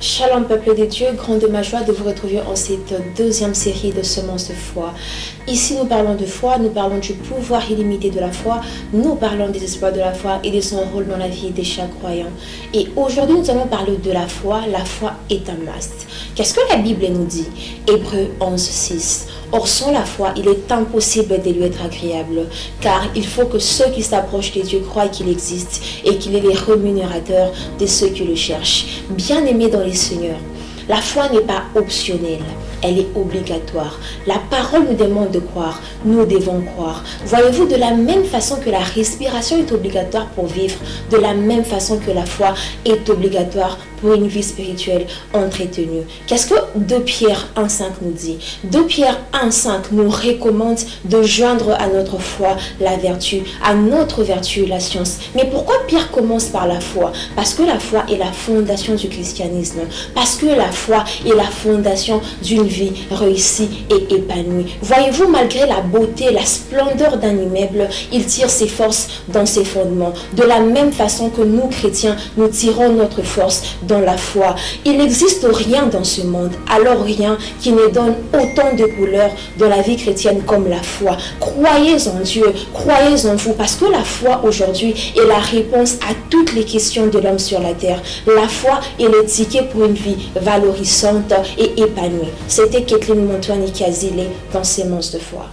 Shalom peuple de Dieu, grande ma joie de vous retrouver en cette deuxième série de semences de foi. Ici nous parlons de foi, nous parlons du pouvoir illimité de la foi, nous parlons des espoirs de la foi et de son rôle dans la vie de chaque croyant. Et aujourd'hui nous allons parler de la foi est un must. Qu'est-ce que la Bible nous dit? Hébreux 11:6. Or sans la foi, il est impossible de lui être agréable, car il faut que ceux qui s'approchent de Dieu croient qu'il existe et qu'il est le rémunérateur de ceux qui le cherchent. Bien-aimés dans les Seigneurs, la foi n'est pas optionnelle, elle est obligatoire. La parole nous demande de croire, nous devons croire. Voyez-vous, de la même façon que la respiration est obligatoire pour vivre, de la même façon que la foi est obligatoire pour une vie spirituelle entretenue. Qu'est-ce que 2 Pierre 1,5 nous dit? 2 Pierre 1,5 nous recommande de joindre à notre foi la vertu, à notre vertu la science. Mais pourquoi Pierre commence par la foi? Parce que la foi est la fondation du christianisme. Parce que la foi est la fondation d'une vie réussie et épanouie. Voyez-vous, malgré la beauté, la splendeur d'un immeuble, il tire ses forces dans ses fondements. De la même façon que nous, chrétiens, nous tirons notre force dans la foi. Il n'existe rien dans ce monde, alors rien qui ne donne autant de couleurs dans la vie chrétienne comme la foi. Croyez en Dieu, croyez en vous, parce que la foi aujourd'hui est la réponse à toutes les questions de l'homme sur la terre. La foi est le ticket pour une vie valorisante et épanouie. C'était Kathleen Montoine Ikazile dans Semences de foi.